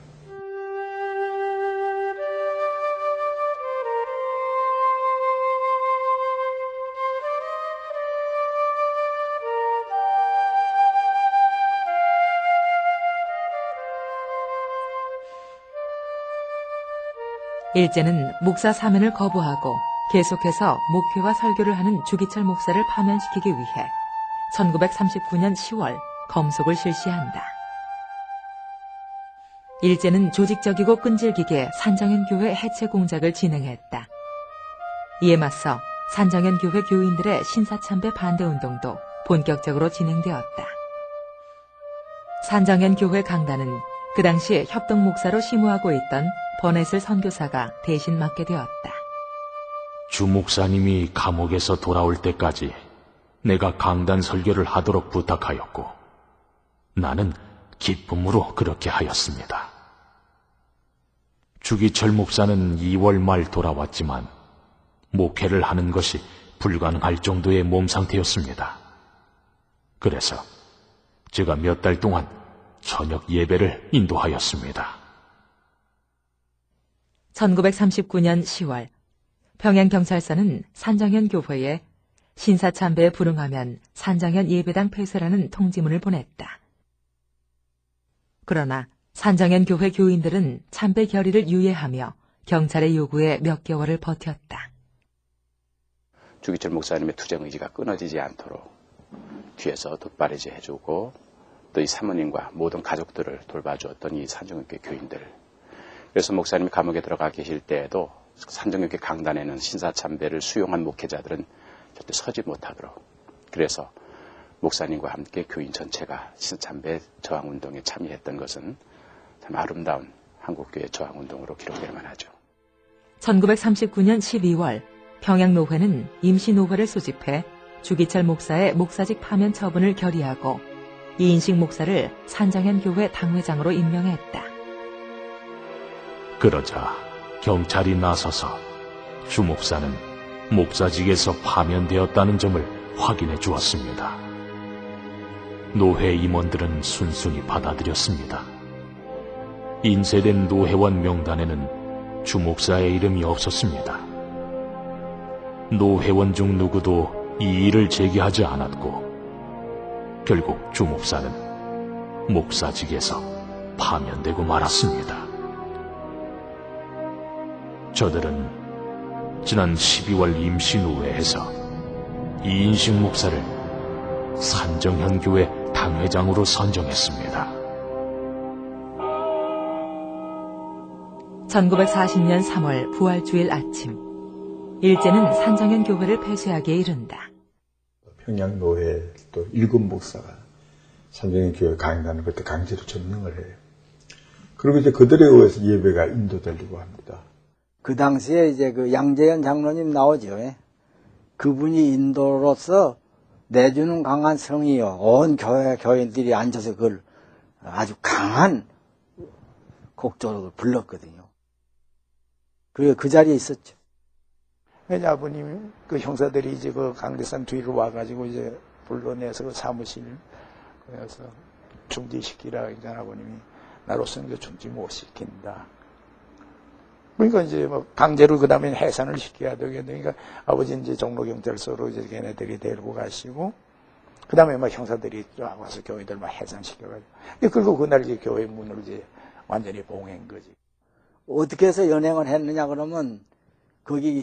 일제는 목사 사면을 거부하고 계속해서 목회와 설교를 하는 주기철 목사를 파면시키기 위해 1939년 10월 검속을 실시한다. 일제는 조직적이고 끈질기게 산정현 교회 해체 공작을 진행했다. 이에 맞서 산정현 교회 교인들의 신사참배 반대운동도 본격적으로 진행되었다. 산정현 교회 강단은 그 당시 협동 목사로 심우하고 있던 버넷을 선교사가 대신 맡게 되었다. 주 목사님이 감옥에서 돌아올 때까지 내가 강단 설교를 하도록 부탁하였고 나는 기쁨으로 그렇게 하였습니다. 주기철 목사는 2월 말 돌아왔지만 목회를 하는 것이 불가능할 정도의 몸 상태였습니다. 그래서 제가 몇 달 동안 저녁 예배를 인도하였습니다. 1939년 10월 평양경찰서는 산정현 교회에 신사참배에 불응하면 산정현 예배당 폐쇄라는 통지문을 보냈다. 그러나 산정현 교회 교인들은 참배 결의를 유예하며 경찰의 요구에 몇 개월을 버텼다. 주기철 목사님의 투쟁 의지가 끊어지지 않도록 뒤에서 뒷바라지 해주고 또 이 사모님과 모든 가족들을 돌봐주었던 이 산정현교회 교인들. 그래서 목사님이 감옥에 들어가 계실 때에도 산정현교회 강단에는 신사참배를 수용한 목회자들은 절대 서지 못하도록. 그래서 목사님과 함께 교인 전체가 신사참배 저항운동에 참여했던 것은 참 아름다운 한국교회 저항운동으로 기록될 만하죠. 1939년 12월 평양노회는 임시노회를 소집해 주기철 목사의 목사직 파면 처분을 결의하고 이인식 목사를 산정현 교회 당회장으로 임명했다. 그러자 경찰이 나서서 주 목사는 목사직에서 파면되었다는 점을 확인해 주었습니다. 노회 임원들은 순순히 받아들였습니다. 인쇄된 노회원 명단에는 주 목사의 이름이 없었습니다. 노회원 중 누구도 이 일을 제기하지 않았고 결국 주 목사는 목사직에서 파면되고 말았습니다. 저들은 지난 12월 임시노회에서 이인식 목사를 산정현 교회 당회장으로 선정했습니다. 1940년 3월 부활주일 아침, 일제는 산정현 교회를 폐쇄하기에 이른다. 평양노회 또 7 목사가 산정현 교회 강단을 그때 강제로 점령을 해요. 그리고 이제 그들에 의해서 예배가 인도되려고 합니다. 그 당시에 이제 그 양재현 장로님 나오죠. 그분이 인도로서 내주는 강한 성이요. 온 교인들이 앉아서 그걸 아주 강한 곡조를 불렀거든요. 그 자리에 있었죠. 왜냐 아버님이 그 형사들이 이제 그 강대산 뒤로 와가지고 이제 불러내서 그 사무실 그래서 중지시키라 그러니까 아버님이 나로서는 그 중지 못 시킨다. 그러니까 이제 뭐 강제로 그 다음에 해산을 시켜야 되겠네. 그러니까 아버지 이제 종로경찰서로 이제 걔네들이 데리고 가시고 그 다음에 막 형사들이 와서 교회들 막 해산시켜가지고 그리고 그날 이제 교회 문을 이제 완전히 봉한 거지. 어떻게 해서 연행을 했느냐 그러면 거기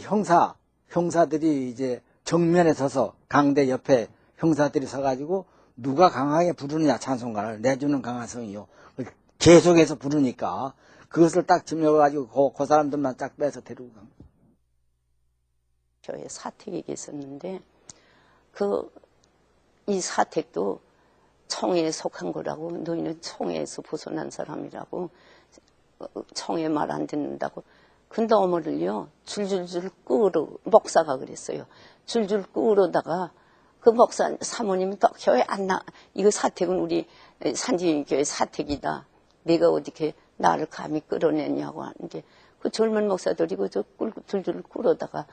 형사들이 이제 정면에 서서 강대 옆에 형사들이 서가지고 누가 강하게 부르느냐 찬송가를 내주는 강한 성이요. 계속해서 부르니까 그것을 딱 지명해가지고 그 사람들만 딱 빼서 데리고 간 거예요. 교회 사택이 있었는데 이 사택도 청해에 속한 거라고 너희는 청해에서 벗어난 사람이라고 청해 말 안 듣는다고 그 너머를요 줄줄줄 끌어 목사가 그랬어요. 줄줄 끌어다가 그 목사 사모님이 또 교회 안 나. 이거 사택은 우리 산지교회 사택이다. 내가 어떻게 나를 감히 끌어내냐고 하는데 그 젊은 목사들이 그저 줄줄 꿇어다가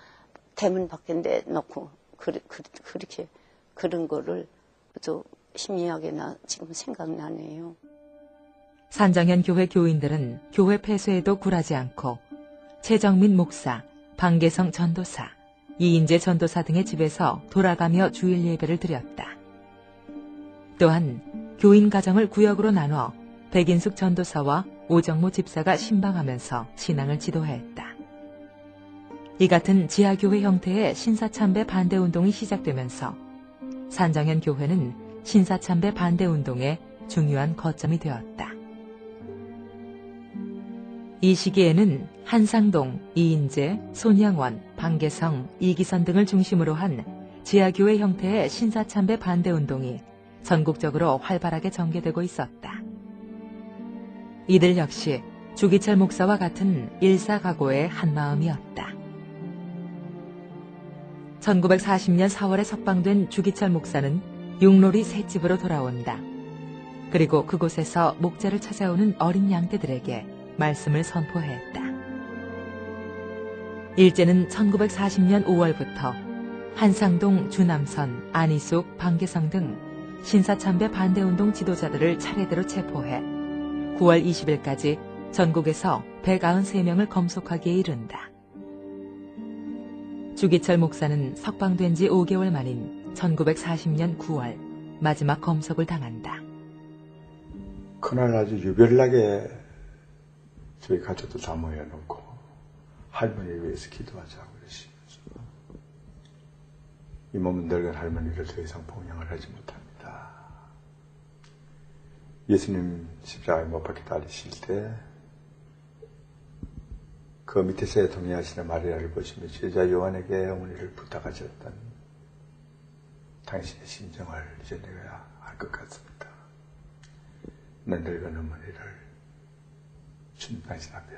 대문 밖에 내놓고 그렇게 그런 거를 그저 희미하게 지금 생각나네요. 산정현 교회 교인들은 교회 폐쇄에도 굴하지 않고 최정민 목사, 방계성 전도사, 이인재 전도사 등의 집에서 돌아가며 주일 예배를 드렸다. 또한 교인 가정을 구역으로 나눠 백인숙 전도사와 오정모 집사가 신방하면서 신앙을 지도했다. 이 같은 지하교회 형태의 신사참배 반대운동이 시작되면서 산정현 교회는 신사참배 반대운동의 중요한 거점이 되었다. 이 시기에는 한상동, 이인재, 손양원, 방계성, 이기선 등을 중심으로 한 지하교회 형태의 신사참배 반대운동이 전국적으로 활발하게 전개되고 있었다. 이들 역시 주기철 목사와 같은 일사각오의 한마음이었다. 1940년 4월에 석방된 주기철 목사는 융로리 셋집으로 돌아온다. 그리고 그곳에서 목자를 찾아오는 어린 양떼들에게 말씀을 선포했다. 일제는 1940년 5월부터 한상동, 주남선, 안희숙, 방계성 등 신사참배 반대운동 지도자들을 차례대로 체포해 9월 20일까지 전국에서 193명을 검속하기에 이른다. 주기철 목사는 석방된 지 5개월 만인 1940년 9월 마지막 검속을 당한다. 그날 아주 유별나게 저희 가족도 자모해 놓고 할머니를 위해서 기도하자고 그러시면서 이 몸은 늙은 할머니를 더 이상 봉양을 하지 못합니다. 예수님 십자가에 못 박혀 달리실 때 그 밑에서 동의하시는 마리아를 보시며 제자 요한에게 어머니를 부탁하셨던 당신의 심정을 이제 내가 알 것 같습니다. 는 늙은 어머니를 주님 당신 앞에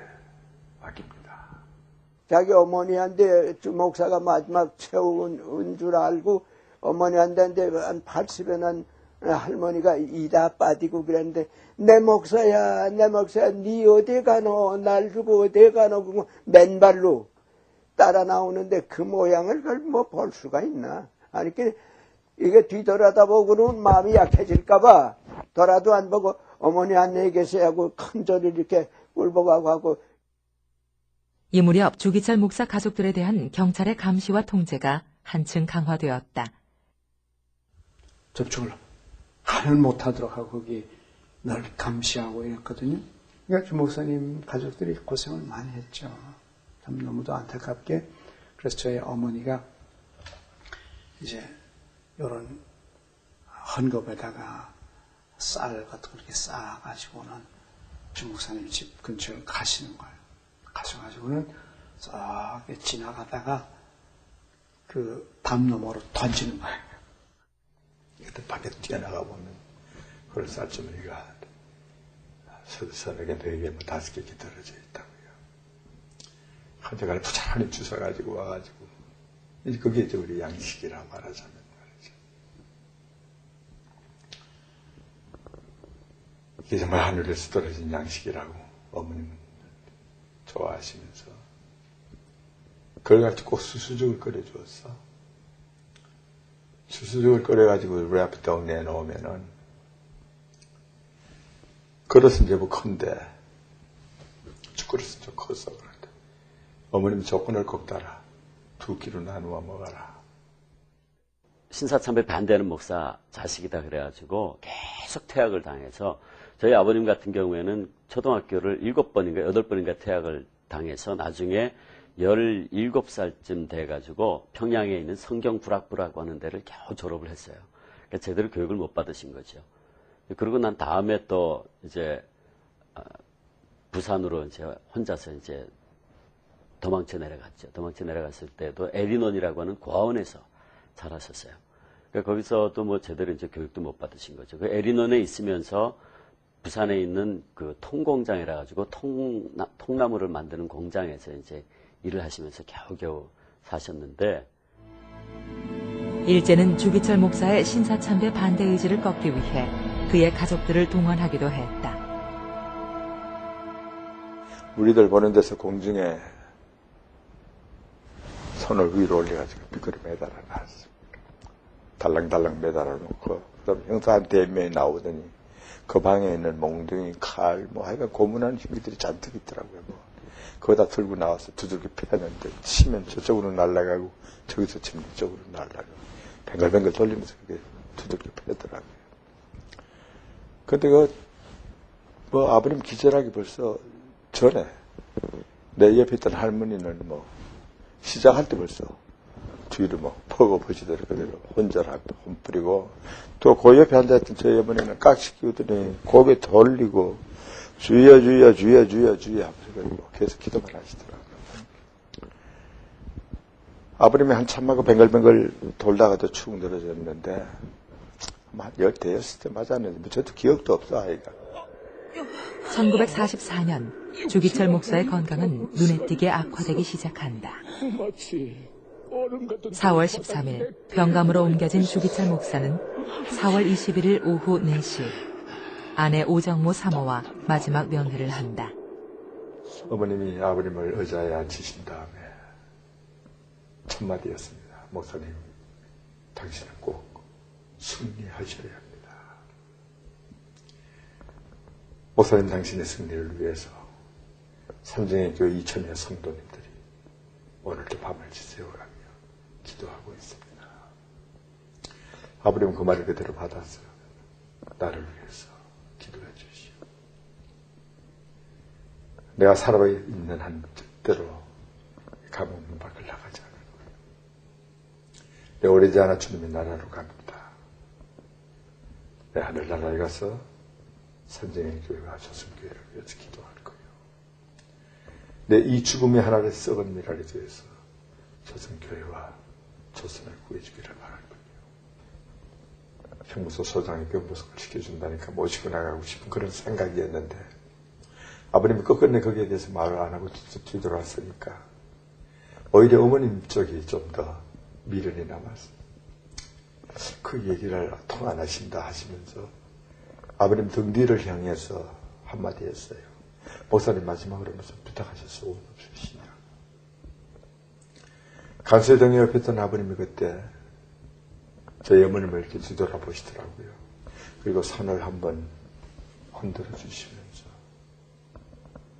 맡깁니다. 자기 어머니한테 목사가 마지막 채운 줄 알고 어머니한테 한 80에 난 할머니가 이다 빠지고 그랬는데 내 목사야 니 어디 가노 날 주고 어디 가노 그거 맨발로 따라 나오는데 그 모양을 그걸 뭐 볼 수가 있나. 아니 이게 뒤돌아다보고는 마음이 약해질까봐 돌아도 안 보고 어머니 안내에 계세요 하고 큰 소리를 이렇게 꿀보가고 하고. 이 무렵 주기철 목사 가족들에 대한 경찰의 감시와 통제가 한층 강화되었다. 접촉을 하면 못하도록 하고 거기 늘 감시하고 이랬거든요. 그러니까 주 목사님 가족들이 고생을 많이 했죠. 참 너무도 안타깝게. 그래서 저희 어머니가 이제 이런 헌겁에다가 쌀 같은 거 이렇게 쌓아가지고는 주 목사님 집 근처에 가시는 거예요. 가셔가지고는 쫙 지나가다가 그 담 너머로 던지는 거예요. 그때 밖에 뛰어나가 보면 그런 쌀주머니가 서너 개, 4개, 5개 이렇게 떨어져 있다고요. 한자간에 부자란히 주워가지고 와가지고 이제 그게 이제 우리 양식이라 말하자면 말이죠. 이게 정말 하늘에서 떨어진 양식이라고 어머님은 좋아하시면서 그걸 가지고 꼭 수수죽을 끓여주었어. 수수죽을 끓여가지고 우리 앞에 딱 내놓으면은 그릇은 제법 큰데 죽그릇은 좀 컸어. 그런데 어머님 조건을 꼭 따라 2끼로 나누어 먹어라. 신사참배 반대하는 목사 자식이다 그래가지고 계속 퇴학을 당해서 저희 아버님 같은 경우에는 초등학교를 7번인가 8번인가 퇴학을 당해서 나중에 17살쯤 돼가지고 평양에 있는 성경불학부라고 하는 데를 겨우 졸업을 했어요. 그러니까 제대로 교육을 못 받으신 거죠. 그러고 난 다음에 또 이제 부산으로 이제 혼자서 이제 도망쳐 내려갔죠. 도망쳐 내려갔을 때도 에리논이라고 하는 고아원에서 자라셨어요. 그러니까 거기서도 뭐 제대로 이제 교육도 못 받으신 거죠. 그 에리논에 있으면서 부산에 있는 그 통공장이라 가지고 통나무를 만드는 공장에서 이제 일을 하시면서 겨우겨우 사셨는데 일제는 주기철 목사의 신사참배 반대 의지를 꺾기 위해 그의 가족들을 동원하기도 했다. 우리들 보는 데서 공중에 손을 위로 올려가지고 비거리 매달아 놨습니다. 달랑달랑 매달아 놓고, 그다음 형사한테 몇 명이 나오더니, 그 방에 있는 몽둥이, 칼, 뭐 하여간 고문하는 힘들이 잔뜩 있더라고요. 뭐. 거기다 들고 나와서 두들겨 패는데, 치면 저쪽으로 날아가고, 저기서 치면 이쪽으로 날아가고, 뱅글뱅글 돌리면서 그게 두들겨 패더라고요. 근데 아버님 기절하기 벌써 전에, 내 옆에 있던 할머니는 시작할 때 벌써 뒤로 퍼거버지더니 그대로 혼절하고 혼뿌리고, 또 그 옆에 앉아있던 저희 어머니는 깍지 끼우더니 고개 돌리고 주여 하면서 계속 기도만 하시더라고요. 아버님이 한참하고 뱅글뱅글 돌다가도 축 늘어졌는데 한 15대 맞았는데 저도 기억도 없어 아이가. 1944년 주기철 목사의 건강은 눈에 띄게 악화되기 시작한다. 4월 13일 병감으로 옮겨진 주기철 목사는 4월 21일 오후 4시 아내 오정모 사모와 마지막 면회를 한다. 어머님이 아버님을 의자에 앉히신 다음에 첫마디였습니다. 목사님, 당신은 꼭 승리하셔야 합니다. 목사님, 당신의 승리를 위해서 삼정의 교회 2000여 성도님들이 오늘도 밤을 지새워가며 기도하고 있습니다. 아버님은 그 말을 그대로 받았어요. 나를 위해서 기도해 주시오. 내가 살아있는 한 뜻대로 감옥 문 밖을 나가지 않을 거예요. 내 오래지 않아 주님의 나라로 갑니다. 내 하늘나라에 가서 선정의 교회와 조선교회를 위해서 기도할 거예요. 내 이 죽음의 하나를 썩은 미랄에 대해서 조선교회와 조선을 구해주기를 바랄 거예요. 형무소 소장이 경보석을 시켜준다니까 모시고 나가고 싶은 그런 생각이었는데 아버님이 끝끝내 거기에 대해서 말을 안 하고 뒤돌아왔으니까 오히려 어머님 쪽이 좀 더 미련이 남았어요. 그 얘기를 통 안 하신다 하시면서 아버님 등 뒤를 향해서 한마디 했어요. 목사님 마지막으로 무슨 부탁하셨어? 오 없으시냐? 간세동에 옆에 있던 아버님이 그때 저희 어머님을 이렇게 뒤돌아보시더라고요. 그리고 손을 한번 흔들어 주시면서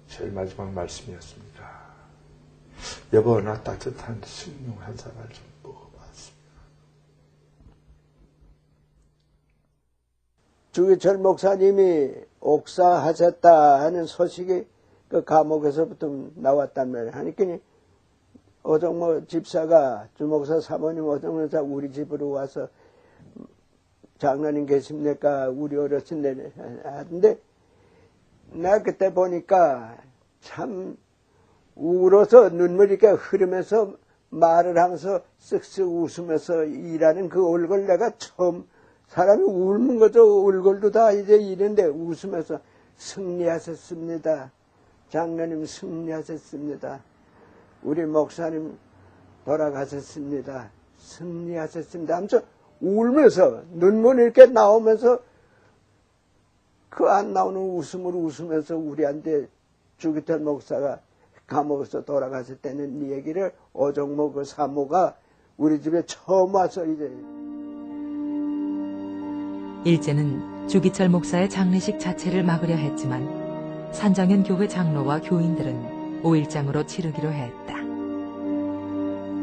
제일 마지막 말씀이었습니다. 여보, 나 따뜻한 숭늉 한 사발 좀 먹어봤습니다. 주기철 목사님이 옥사하셨다 하는 소식이 그 감옥에서부터 나왔단 말이에요. 하니까 오정모 집사가 주목사 사모님 오정모 집사 우리 집으로 와서 장로님 계십니까? 우리 어르신네 하는데 나 그때 보니까 참 울어서 눈물이 이렇게 흐르면서 말을 하면서 쓱쓱 웃으면서 일하는 그 얼굴 내가 처음 사람이 울는 거죠. 얼굴도 다 이제 이런데 웃으면서 승리하셨습니다. 장로님 승리하셨습니다. 우리 목사님 돌아가셨습니다. 승리하셨습니다. 하면서 울면서 눈물이 이렇게 나오면서 그 안 나오는 웃음으로 웃으면서 우리한테 주기철 목사가 감옥에서 돌아갔을 때는 이 얘기를 오정모 그 사모가 우리 집에 처음 와서 이제 일제는 주기철 목사의 장례식 자체를 막으려 했지만 산정현 교회 장로와 교인들은 5일장으로 치르기로 했다.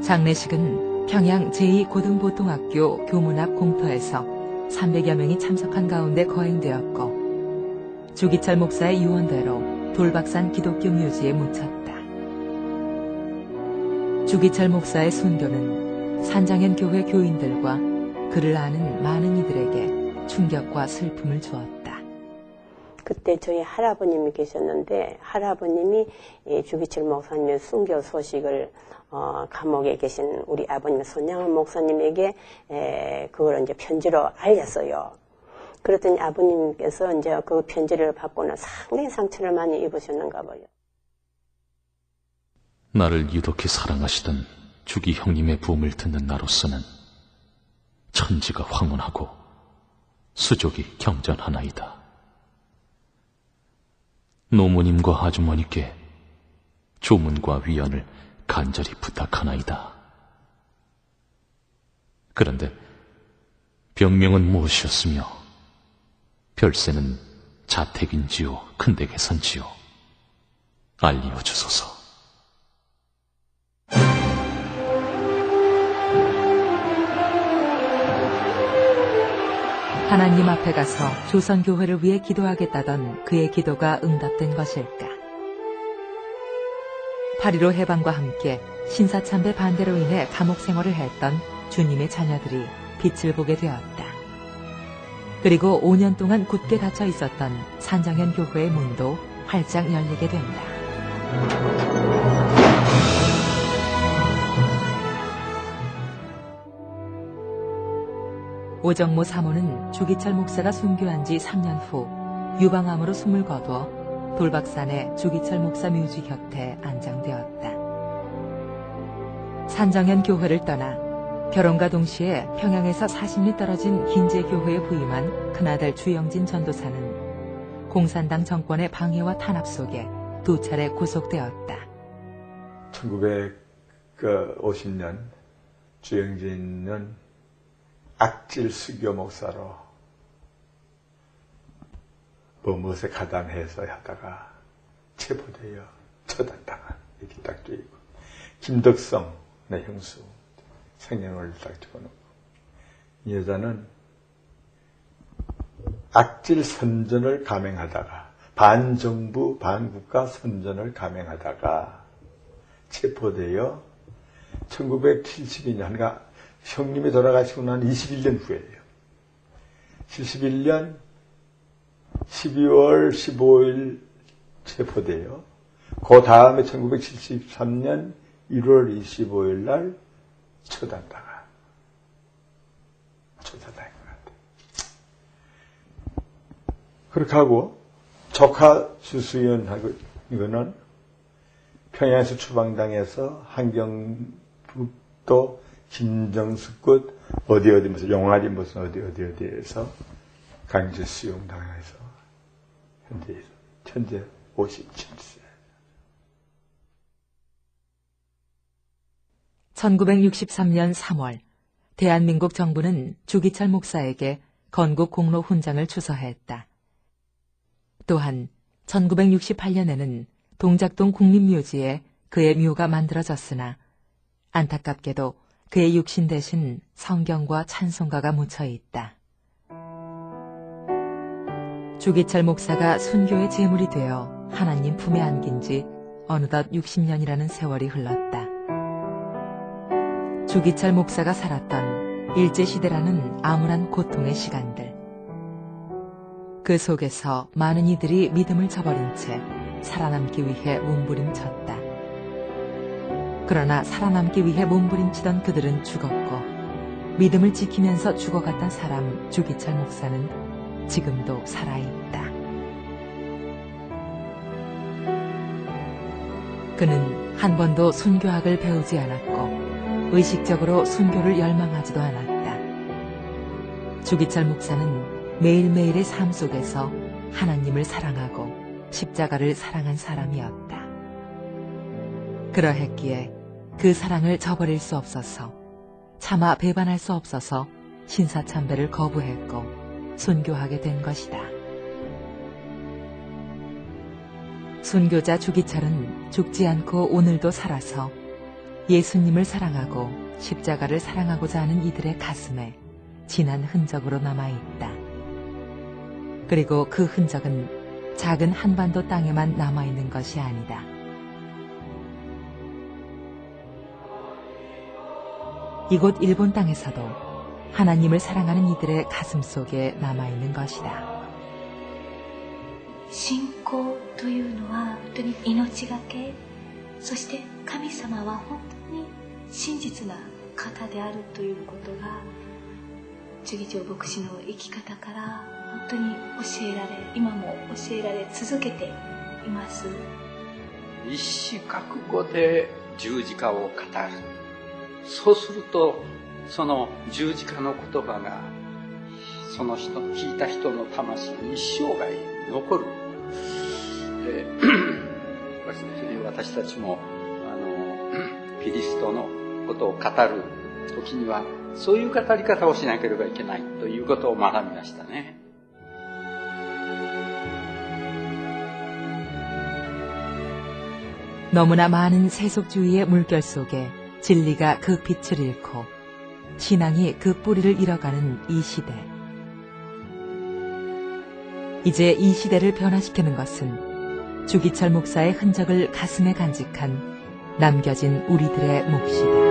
장례식은 평양 제2고등보통학교 교문 앞 공터에서 300여 명이 참석한 가운데 거행되었고 주기철 목사의 유언대로 돌박산 기독교 묘지에 묻혔다. 주기철 목사의 순교는 산정현 교회 교인들과 그를 아는 많은 이들에게 충격과 슬픔을 주었다. 그때 저희 할아버님이 계셨는데 할아버님이 주기철 목사님의 순교 소식을 감옥에 계신 우리 아버님 손양한 목사님에게 그걸 이제 편지로 알렸어요. 그랬더니 아버님께서 이제 그 편지를 받고는 상당히 상처를 많이 입으셨는가 봐요. 나를 유독히 사랑하시던 주기 형님의 부음을 듣는 나로서는 천지가 황혼하고 수족이 경전하나이다. 노모님과 아주머니께 조문과 위안을 간절히 부탁하나이다. 그런데 병명은 무엇이었으며 별세는 자택인지요 큰댁에선지요 알려주소서. 하나님 앞에 가서 조선교회를 위해 기도하겠다던 그의 기도가 응답된 것일까? 8.15 해방과 함께 신사참배 반대로 인해 감옥 생활을 했던 주님의 자녀들이 빛을 보게 되었다. 그리고 5년 동안 굳게 닫혀 있었던 산정현 교회의 문도 활짝 열리게 된다. 오정모 사모는 주기철 목사가 순교한 지 3년 후 유방암으로 숨을 거두어 돌박산의 주기철 목사 묘지 곁에 안장되었다. 산정현 교회를 떠나 결혼과 동시에 평양에서 40리 떨어진 긴제교회에 부임한 큰아들 주영진 전도사는 공산당 정권의 방해와 탄압 속에 2차례 구속되었다. 1950년 주영진은 악질 수교 목사로 무엇에 가담해서 하다가 체포되어 처단당한 이렇게 딱 되어 있고, 김덕성 내 형수 생년월일 딱 적어놓고, 이 여자는 악질 선전을 감행하다가 반정부 반국가 선전을 감행하다가 체포되어 1972년 그러니까 형님이 돌아가시고 난 21년 후에요. 71년 12월 15일 체포돼요. 그 다음에 1973년 1월 25일 날 처단당한 것 같아요. 그렇게 하고 조카 주수연하고 이거는 평양에서 추방당해서 한경북도 김정숙굿 어디 무슨 영화리 무슨 어디에서 강제 수용당해서 현재 57세. 1963년 3월 대한민국 정부는 주기철 목사에게 건국 공로 훈장을 추서했다. 또한 1968년에는 동작동 국립묘지에 그의 묘가 만들어졌으나 안타깝게도 그의 육신 대신 성경과 찬송가가 묻혀 있다. 주기철 목사가 순교의 제물이 되어 하나님 품에 안긴 지 어느덧 60년이라는 세월이 흘렀다. 주기철 목사가 살았던 일제시대라는 암울한 고통의 시간들. 그 속에서 많은 이들이 믿음을 저버린 채 살아남기 위해 몸부림쳤다. 그러나 살아남기 위해 몸부림치던 그들은 죽었고 믿음을 지키면서 죽어갔던 사람 주기철 목사는 지금도 살아있다. 그는 한 번도 순교학을 배우지 않았고 의식적으로 순교를 열망하지도 않았다. 주기철 목사는 매일매일의 삶 속에서 하나님을 사랑하고 십자가를 사랑한 사람이었다. 그러했기에 그 사랑을 저버릴 수 없어서 차마 배반할 수 없어서 신사참배를 거부했고 순교하게 된 것이다. 순교자 주기철은 죽지 않고 오늘도 살아서 예수님을 사랑하고 십자가를 사랑하고자 하는 이들의 가슴에 진한 흔적으로 남아있다. 그리고 그 흔적은 작은 한반도 땅에만 남아있는 것이 아니다. 이곳 일본 땅에서도 하나님을 사랑하는 이들의 가슴 속에 남아있는 것이다. 信仰というのは本当に命がけ、そして神様は本当に真実な方であるということが主義長牧師の生き方から本当に教えられ、今も教えられ続けています。一死覚悟で十字架を語る。そうするとその十字架の言葉がその人、聞いた人の魂に一生涯残る。私たちもキリストのことを語る時にはそういう語り方をしなければいけないということを学びましたね。 너무나 많은 세속주의의 물결 속에 진리가 그 빛을 잃고 신앙이 그 뿌리를 잃어가는 이 시대. 이제 이 시대를 변화시키는 것은 주기철 목사의 흔적을 가슴에 간직한 남겨진 우리들의 몫이다.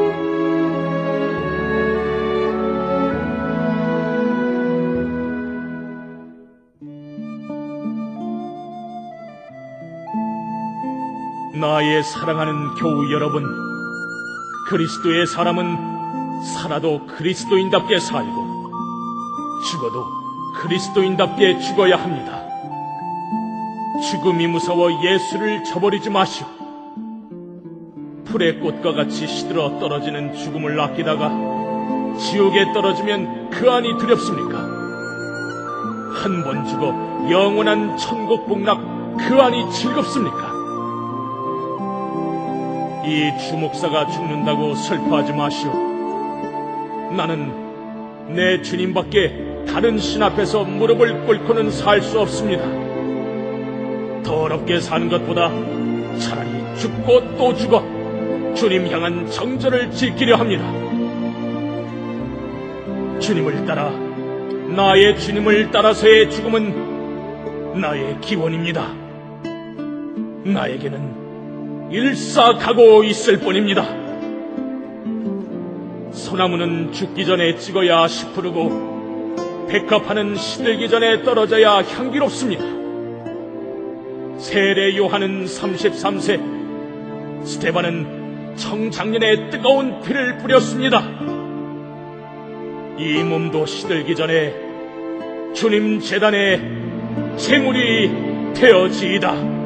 나의 사랑하는 교우 여러분, 그리스도의 사람은 살아도 그리스도인답게 살고 죽어도 그리스도인답게 죽어야 합니다. 죽음이 무서워 예수를 저버리지 마시오. 풀의 꽃과 같이 시들어 떨어지는 죽음을 아끼다가 지옥에 떨어지면 그 안이 두렵습니까? 한 번 죽어 영원한 천국 복락 그 안이 즐겁습니까? 이 주목사가 죽는다고 슬퍼하지 마시오. 나는 내 주님밖에 다른 신 앞에서 무릎을 꿇고는 살 수 없습니다. 더럽게 사는 것보다 차라리 죽고 또 죽어 주님 향한 정절을 지키려 합니다. 주님을 따라, 나의 주님을 따라서의 죽음은 나의 기원입니다. 나에게는 일사가고 있을 뿐입니다. 소나무는 죽기 전에 찍어야 시푸르고 백합화는 시들기 전에 떨어져야 향기롭습니다. 세례 요한은 33세, 스테반은 청작년에 뜨거운 피를 뿌렸습니다. 이 몸도 시들기 전에 주님 제단에 제물이 되어지이다.